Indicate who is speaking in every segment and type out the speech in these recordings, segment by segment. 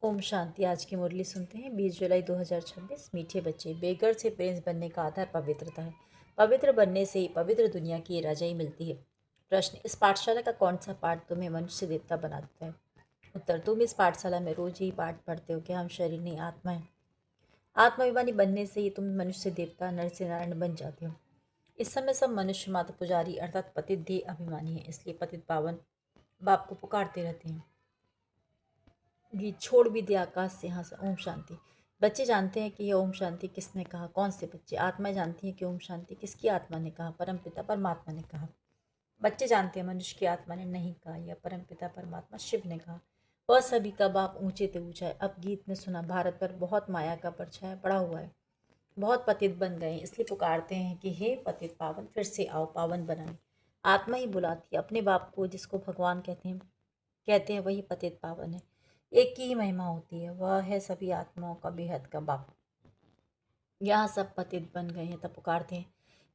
Speaker 1: ओम शांति। आज की मुरली सुनते हैं। 20 जुलाई 2026। मीठे बच्चे, बेघर से प्रिंस बनने का आधार पवित्रता है। पवित्र बनने से ही पवित्र दुनिया की रजाई मिलती है। प्रश्न, इस पाठशाला का कौन सा पाठ तुम्हें मनुष्य देवता बनाता है? उत्तर, तुम इस पाठशाला में रोज ही पाठ पढ़ते हो कि हम शरीर नहीं आत्मा है। आत्माभिमानी बनने से ही तुम मनुष्य देवता नर से नारायण बन जाते हो। इस समय सब मनुष्य मात्र पुजारी अर्थात पतित देह अभिमानी है, इसलिए पतित पावन बाप को पुकारते रहते हैं। गीत छोड़ भी दिया आकाश से यहाँ से। ओम शांति। बच्चे जानते हैं कि यह ओम शांति किसने कहा? कौन से बच्चे? आत्मा जानती है कि ओम शांति किसकी आत्मा ने कहा? परमपिता परमात्मा ने कहा। बच्चे जानते हैं मनुष्य की आत्मा ने नहीं कहा, यह परमपिता परमात्मा शिव ने कहा। वह सभी का बाप ऊंचे ते ऊंचा है। अब गीत में सुना, भारत पर बहुत माया का परछाया पड़ा हुआ है, बहुत पतित बन गए हैं, इसलिए पुकारते हैं कि हे पतित पावन फिर से आओ, पावन बनाए। आत्मा ही बुलाती है अपने बाप को, जिसको भगवान कहते हैं वही पतित पावन है। एक की ही महिमा होती है, वह है सभी आत्माओं का बेहद का बाप। यहाँ सब पतित बन गए हैं, तब पुकारते हैं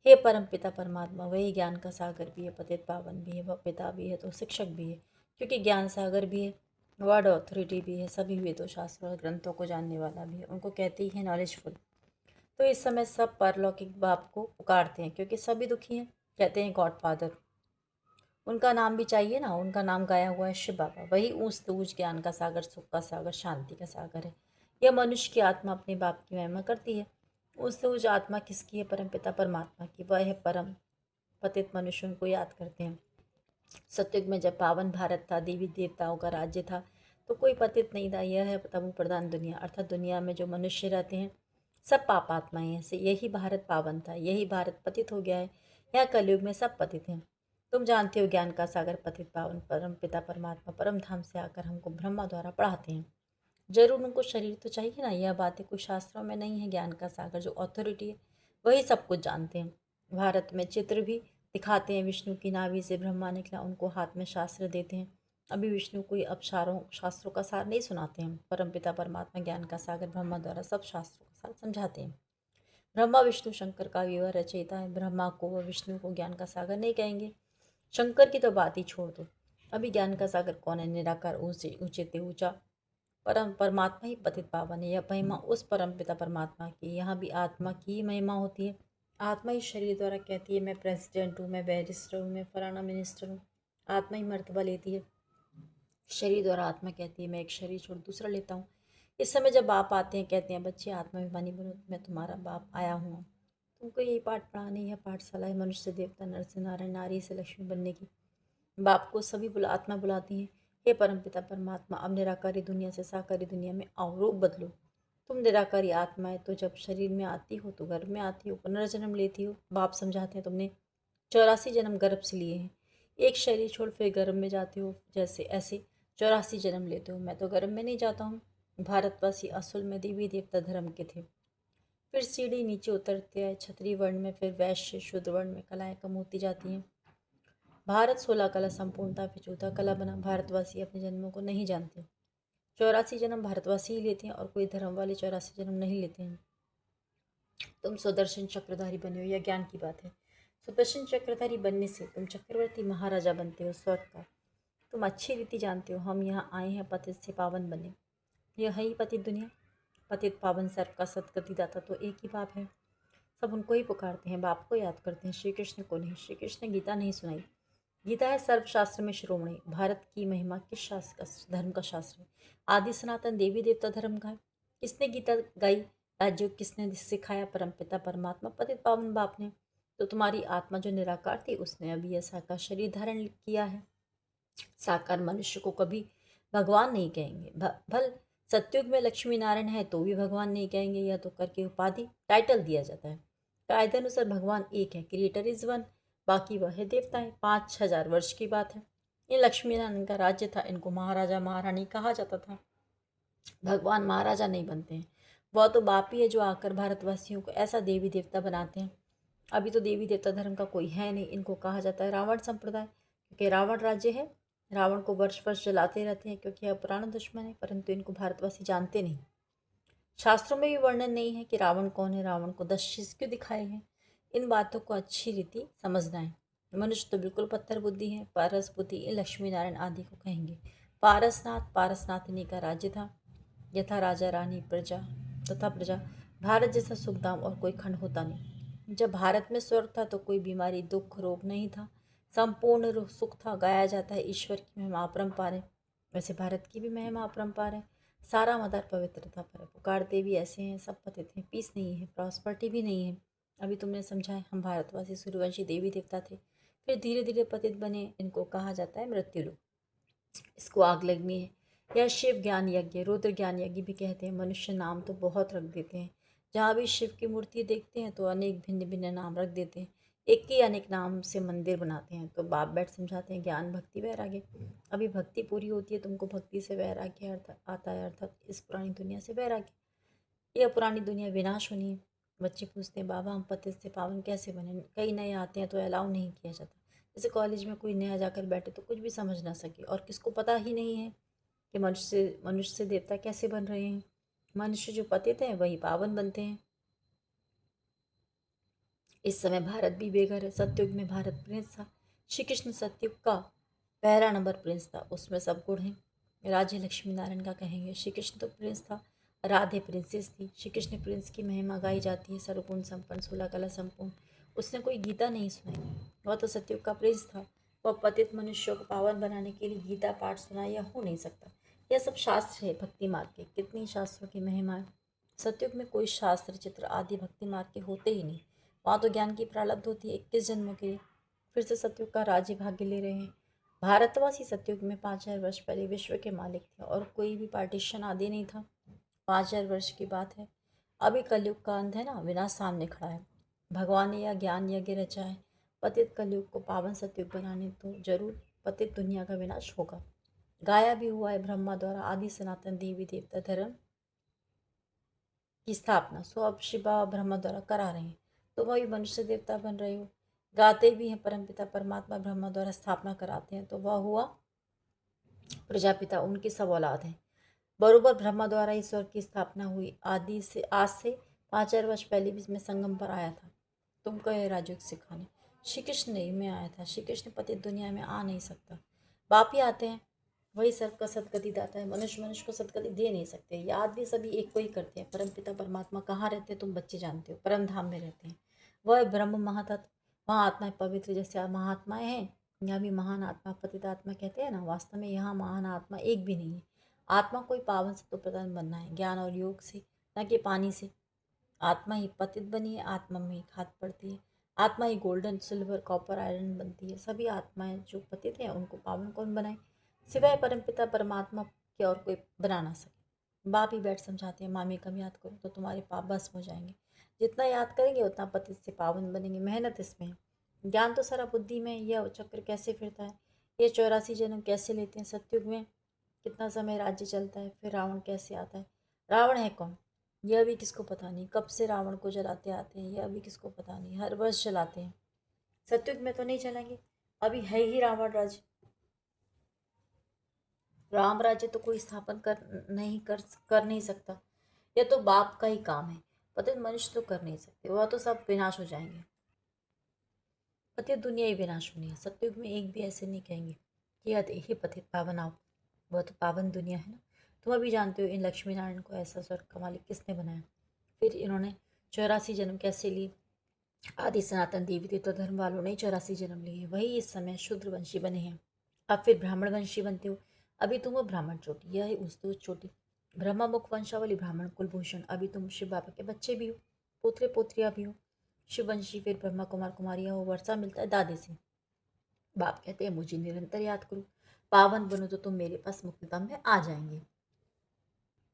Speaker 1: हे परम पिता परमात्मा। वही ज्ञान का सागर भी है, पतित पावन भी है, वह पिता भी है तो शिक्षक भी है, क्योंकि ज्ञान सागर भी है, वर्ड अथॉरिटी भी है, सभी वेदों शास्त्रों और ग्रंथों को जानने वाला भी है, उनको कहते ही है नॉलेजफुल। तो इस समय सब परलौकिक बाप को पुकारते हैं, क्योंकि सभी दुखी हैं, कहते हैं गॉड फादर। उनका नाम भी चाहिए ना, उनका नाम गाया हुआ है शिव बाबा। वही ऊंच तूज ज्ञान का सागर, सुख का सागर, शांति का सागर है। यह मनुष्य की आत्मा अपने बाप की महिमा करती है। ऊंच तूज आत्मा किसकी है? परमपिता परमात्मा की। वह है परम पतित मनुष्य, उनको याद करते हैं। सतयुग में जब पावन भारत था, देवी देवताओं का राज्य था, तो कोई पतित नहीं था। यह है तमो प्रधान दुनिया, अर्थात दुनिया में जो मनुष्य रहते हैं सब पापात्माएं हैं। से यही भारत पावन था, यही भारत पतित हो गया है। यह कलयुग में सब पतित हैं। तुम जानते हो ज्ञान का सागर पतित पावन परम पिता परमात्मा परम धाम से आकर हमको ब्रह्मा द्वारा पढ़ाते हैं। जरूर उनको शरीर तो चाहिए ना, यह बातें कुछ शास्त्रों में नहीं है। ज्ञान का सागर जो अथॉरिटी है वही सब कुछ जानते हैं। भारत में चित्र भी दिखाते हैं, विष्णु की नाभि से ब्रह्मा निकला, उनको हाथ में शास्त्र देते हैं। अभी विष्णु कोई अपसारों शास्त्रों का सार नहीं सुनाते हैं। परमपिता परमात्मा ज्ञान का सागर ब्रह्मा द्वारा सब शास्त्रों का सार समझाते हैं। ब्रह्मा विष्णु शंकर का विवह रचयिता है। ब्रह्मा को व विष्णु को ज्ञान का सागर नहीं कहेंगे। शंकर की तो बात ही छोड़ दो। अभी ज्ञान का सागर कौन है? निराकार ऊंचे ऊंचे ते ऊंचा परम परमात्मा ही पतित पावन है। यह महिमा उस परम पिता परमात्मा की। यहाँ भी आत्मा की ही महिमा होती है। आत्मा ही शरीर द्वारा कहती है मैं प्रेसिडेंट हूँ, मैं बैरिस्टर हूँ, मैं फलाना मिनिस्टर हूँ। आत्मा ही मर्तबा लेती है। शरीर द्वारा आत्मा कहती है मैं एक शरीर छोड़ दूसरा लेता हूँ। इस समय जब बाप आते हैं, कहते हैं बच्चे आत्माभिमानी बनो, मैं तुम्हारा बाप आया हूँ। तुमको यही पाठ पढ़ाने, यह पाठशाला है मनुष्य से देवता, नर से नारायण, नारी से लक्ष्मी बनने की। बाप को सभी आत्मा बुलाती हैं, हे परमपिता परमात्मा अब निराकारी दुनिया से साकारी दुनिया में आओ, रूप बदलो। तुम निराकारी आत्मा है, तो जब शरीर में आती हो तो गर्भ में आती हो, पुनर्जन्म लेती हो। बाप समझाते हैं तुमने 84 जन्म गर्भ से लिए हैं। एक शरीर छोड़ फिर गर्भ में जाते हो, जैसे ऐसे 84 जन्म लेते हो। मैं तो गर्भ में नहीं जाता हूँ। भारतवासी असल में देवी देवता धर्म के थे, फिर सीढ़ी नीचे उतरते आए क्षत्रिय वर्ण में, फिर वैश्य शुद्ध वर्ण में कलाएं कम होती जाती हैं। भारत 16 कला संपूर्णता फिर चौथा कला बना। भारतवासी अपने जन्मों को नहीं जानते। 84 जन्म भारतवासी ही लेते हैं और कोई धर्म वाले 84 जन्म नहीं लेते हैं। तुम सुदर्शन चक्रधारी बने हो, यह ज्ञान की बात है। सुदर्शन चक्रधारी बनने से तुम चक्रवर्ती महाराजा बनते हो, स्वर्ग का। तुम अच्छी रीति जानते हो हम यहाँ आए हैं पतित से पावन बने। यह है ही पतित दुनिया। पतित पावन सर्व का सदगति दाता तो एक ही बाप है। सब उनको ही पुकारते हैं, बाप को याद करते हैं, श्री कृष्ण को नहीं। श्री कृष्ण ने गीता नहीं सुनाई। गीता है सर्वशास्त्र में शिरोमणि। भारत की महिमा किस शास्त्र का, धर्म का शास्त्र है? आदि सनातन देवी देवता धर्म का है। किसने गीता गाई? राज्य किसने सिखाया? परमपिता परमात्मा पतित पावन बाप ने। तो तुम्हारी आत्मा जो निराकार थी उसने अभी यह साकार शरीर धारण किया है। साकार मनुष्य को कभी भगवान नहीं कहेंगे। भल सत्युग में लक्ष्मी नारायण है तो भी भगवान नहीं कहेंगे, यह तो करके उपाधि टाइटल दिया जाता है। कायदे अनुसार भगवान एक है, क्रिएटर इज वन, बाकी वह है देवता है। 5,000 वर्ष की बात है। ये लक्ष्मी नारायण का राज्य था, इनको महाराजा महारानी कहा जाता था। भगवान महाराजा नहीं बनते हैं, वह तो बाप ही है जो आकर भारतवासियों को ऐसा देवी देवता बनाते हैं। अभी तो देवी देवता धर्म का कोई है नहीं, इनको कहा जाता है रावण संप्रदाय, क्योंकि रावण राज्य है। रावण को वर्ष वर्ष जलाते रहते हैं क्योंकि यह पुराना दुश्मन है, परंतु इनको भारतवासी जानते नहीं। शास्त्रों में भी वर्णन नहीं है कि रावण कौन है, रावण को 10 शीश क्यों दिखाए हैं। इन बातों को अच्छी रीति समझना है। मनुष्य तो बिल्कुल पत्थर बुद्धि है। पारस बुद्धि लक्ष्मी नारायण आदि को कहेंगे। पारसनाथ पारसनाथिनी का राज्य था। यथा राजा रानी प्रजा तथा प्रजा, भारत जैसा सुखधाम और कोई खंड होता नहीं। जब भारत में स्वर्ग था तो कोई बीमारी दुख रोग नहीं था, संपूर्ण सुख था। गाया जाता है ईश्वर की महिमा अपरंपार है, वैसे भारत की भी महिमा अपरंपार है। सारा मदार पवित्रता पर है। पुकारते भी ऐसे हैं, सब पतित हैं, पीस नहीं है, प्रॉस्पर्टी भी नहीं है। अभी तुमने समझा है, हम भारतवासी सूर्यवंशी देवी देवता थे, फिर धीरे धीरे पतित बने। इनको कहा जाता है मृत्यु लोक। इसको आग लगनी है। या शिव ज्ञान यज्ञ, रुद्र ज्ञान यज्ञ भी कहते हैं। मनुष्य नाम तो बहुत रख देते हैं, जहाँ भी शिव की मूर्ति देखते हैं तो अनेक भिन्न भिन्न नाम रख देते हैं। एक ही अनेक नाम से मंदिर बनाते हैं। तो बाप बैठ समझाते हैं ज्ञान भक्ति वैराग्य। अभी भक्ति पूरी होती है, तुमको भक्ति से वैराग्य आता है, अर्थात इस पुरानी दुनिया से वैराग्य। यह पुरानी दुनिया विनाश होनी है। बच्चे पूछते हैं बाबा हम पतित से पावन कैसे बने? कई नए आते हैं तो अलाउ नहीं किया जाता। जैसे कॉलेज में कोई नया जाकर बैठे तो कुछ भी समझ ना सके, और किसको पता ही नहीं है कि मनुष्य से देवता कैसे बन रहे हैं। मनुष्य जो पतित हैं वही पावन बनते हैं। इस समय भारत भी बेघर है। सतयुग में भारत प्रिंस था। श्री कृष्ण सतयुग का पहला नंबर प्रिंस था, उसमें सब गुण हैं। राजे लक्ष्मी नारायण का कहेंगे। श्री कृष्ण तो प्रिंस था, राधे प्रिंसेस थी। श्री कृष्ण प्रिंस की महिमा गाई जाती है, सर्वगुण संपन्न, 16 कला संपूर्ण। उसने कोई गीता नहीं सुनाई, वह तो सतयुग का प्रिंस था। वह पतित मनुष्यों को पावन बनाने के लिए गीता पाठ सुनाया हो नहीं सकता। यह सब शास्त्र है भक्ति मार्ग के। कितनी शास्त्रों की महिमा है। सतयुग में कोई शास्त्र चित्र आदि भक्ति मार्ग के होते ही नहीं। वहाँ तो ज्ञान की प्रारब्ध होती है 21 जन्मों के लिए। फिर से सतयुग का राज्य भाग्य ले रहे हैं। भारतवासी सतयुग में 5000 वर्ष पहले विश्व के मालिक थे और कोई भी पार्टीशन आदि नहीं था। 5000 वर्ष की बात है। अभी कलयुग का अंत है ना, विनाश सामने खड़ा है। भगवान ने यह ज्ञान यज्ञ रचा है। पतित कलयुग को पावन सतयुग बनाने तो जरूर पतित दुनिया का विनाश होगा। गाया भी हुआ है ब्रह्मा द्वारा आदि सनातन देवी देवता धर्म की स्थापना सो अब शिवा ब्रह्मा द्वारा करा रहे हैं। तो वही मनुष्य देवता बन रहे हो। गाते भी हैं परमपिता परमात्मा ब्रह्मा द्वारा स्थापना कराते हैं, तो वह हुआ प्रजापिता, उनकी सब औलाद हैं। बरोबर ब्रह्मा द्वारा ईश्वर की स्थापना हुई। आदि से आज से 5000 वर्ष पहले भी इसमें संगम पर आया था। तुमको यह राजयोग सिखाने श्री कृष्ण नहीं में आया था। श्री कृष्ण पतित दुनिया में आ नहीं सकता, बाप ही आते हैं। वही सबका सदगति दाता है। मनुष्य मनुष्य को सदगति दे नहीं सकते। याद भी सभी एक को ही करते हैं। परम पिता परमात्मा कहाँ रहते हैं तुम बच्चे जानते हो, परम धाम में रहते हैं। वह ब्रह्म महातत्व, वहाँ आत्माएं पवित्र जैसे महात्माएं हैं। यहाँ भी महान आत्मा पतित आत्मा कहते हैं ना, वास्तव में यहाँ महान आत्मा एक भी नहीं है। आत्मा कोई पावन सत्व प्रदान बनना है, ज्ञान और योग से, न कि पानी से। आत्मा ही पतित बनी है, आत्मा में ही खाद पड़ती है। आत्मा ही गोल्डन सिल्वर कॉपर आयरन बनती है। सभी आत्माएं जो पतित हैं उनको पावन कौन बनाए, सिवाय परमपिता परमात्मा के और कोई बना ना सके। बाप ही बैठ समझाते हैं मामी कम याद करो तो तुम्हारे पाप भस्म हो जाएंगे। जितना याद करेंगे उतना पतित से पावन बनेंगे। मेहनत इसमें है, ज्ञान तो सारा बुद्धि में है। यह चक्र कैसे फिरता है, ये 84 जन्म कैसे लेते हैं। सतयुग में कितना समय राज्य चलता है, फिर रावण कैसे आता है। रावण है कौन यह भी किसको पता नहीं। कब से रावण को जलाते आते हैं यह भी किसको पता नहीं। हर वर्ष जलाते हैं। सतयुग में तो नहीं जलाएंगे, अभी है ही रावण राज्य। राम राज्य तो कोई स्थापन कर नहीं सकता। यह तो बाप का ही काम है। पतित मनुष्य तो कर नहीं सकते, वह तो सब विनाश हो जाएंगे। पतित दुनिया ही विनाश होनी है। सतयुग में एक भी ऐसे नहीं कहेंगे कि यह हे पतित पावन आओ। वह तो पावन दुनिया है ना। तुम अभी जानते हो इन लक्ष्मी नारायण को ऐसा स्वर्ग का मालिक किसने बनाया। फिर इन्होंने 84 जन्म कैसे लिए। आदि सनातन देवी देवता धर्म वालों ने 84 जन्म लिए। वही इस समय शूद्र वंशी बने हैं। अब फिर ब्राह्मण वंशी बनते हो। अभी तुम हो ब्राह्मण चोटी, यह है उस चोटी। ब्रह्मा मुख वंशावली ब्राह्मण कुलभूषण। अभी तुम शिव बाबा के बच्चे भी हो, पोतरे पोत्रियाँ भी हो। शिववंशी फिर ब्रह्मा कुमार कुमारियाँ हो। वर्षा मिलता है दादे से। बाप कहते हैं मुझे निरंतर याद करो, पावन बनो तो तुम मेरे पास मुक्तिधाम में आ जाएंगे।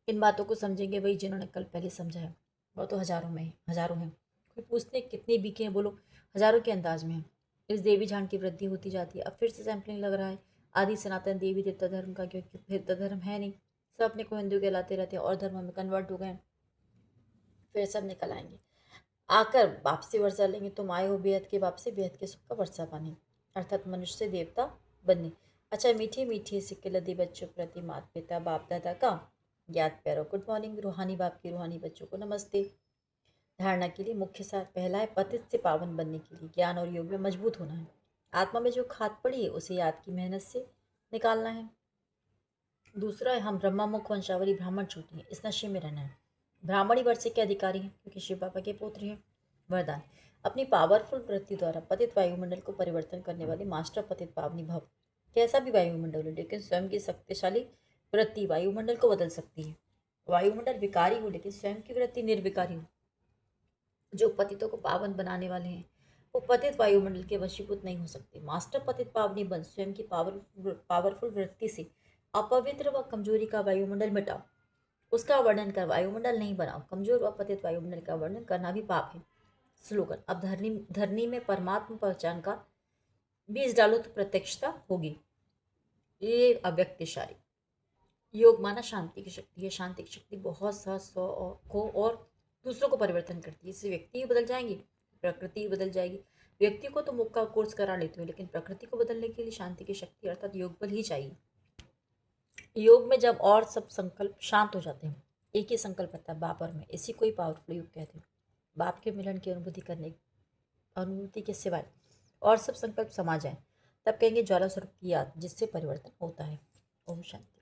Speaker 1: इन बातों को समझेंगे वही जिन्होंने कल पहले समझाया। वो तो हजारों में है, हजारों हैं। कोई पूछते कितने बीके हैं, बोलो हजारों के अंदाज में है। इस देवी झांड की वृद्धि होती जाती है। अब फिर से सैंपलिंग लग रहा है आदि सनातन देवी देवता धर्म का, क्योंकि फिर तो धर्म है नहीं। सब अपने को हिंदू कहलाते रहते हैं और धर्म में कन्वर्ट हो गए। फिर सब निकल आएंगे, आकर बाप से वर्षा लेंगे। तुम आए हो बेहद के बाप से, बेहद के सुख का वर्षा पानी, अर्थात मनुष्य से देवता बनने। अच्छा मीठी मीठी सिक्के लदी बच्चों प्रति माता पिता बाप दादा का याद प्यारो। Good morning. रूहानी बाप की रूहानी बच्चों को नमस्ते। धारणा के लिए मुख्य सार पहला है पतित से पावन बनने के लिए ज्ञान और योग में मजबूत होना है। आत्मा में जो खाद पड़ी है उसे याद की मेहनत से निकालना है। दूसरा है हम ब्रह्ममुख वंशावली ब्राह्मण छूटी हैं, इस नशे में रहना है। ब्राह्मणी वर्ष के अधिकारी हैं क्योंकि शिव बाबा के पुत्र हैं। वरदान अपनी पावरफुल वृत्ति द्वारा पतित वायुमंडल को परिवर्तन करने वाले मास्टर पतित पावनी भव। कैसा भी वायुमंडल हो लेकिन स्वयं की शक्तिशाली वृत्ति वायुमंडल को बदल सकती है। वायुमंडल विकारी हो लेकिन स्वयं की वृत्ति निर्विकारी हो। जो पतितों को पावन बनाने वाले हैं वो पतित वायुमंडल के वशीभूत नहीं हो सकते। मास्टर पतित पावनी बन स्वयं की पावरफुल वृत्ति से अपवित्र व कमजोरी का वायुमंडल मिटाओ। उसका वर्णन कर वायुमंडल नहीं बनाओ। कमजोर व पतित वायुमंडल का वर्णन करना भी पाप है। स्लोगन अब धरनी धरनी में परमात्मा पहचान का बीज डालो तो प्रत्यक्षता होगी। ये अव्यक्तिशाली योग माना शांति की शक्ति है। शांति की शक्ति बहुत सहज को और दूसरों को परिवर्तन करती है। इससे व्यक्ति भी बदल जाएंगे, प्रकृति भी बदल जाएगी। व्यक्ति को तो मुख का कोर्स करा लेते हो लेकिन प्रकृति को बदलने के लिए शांति की शक्ति अर्थात योग बल ही चाहिए। योग में जब और सब संकल्प शांत हो जाते हैं, एक ही संकल्प आता है बाप और मैं, इसी को ही पावरफुल योग कहते हैं। बाप के मिलन की अनुभूति के सिवाय और सब संकल्प समा जाए तब कहेंगे ज्वाला स्वरूप की याद जिससे परिवर्तन होता है। ओम शांति।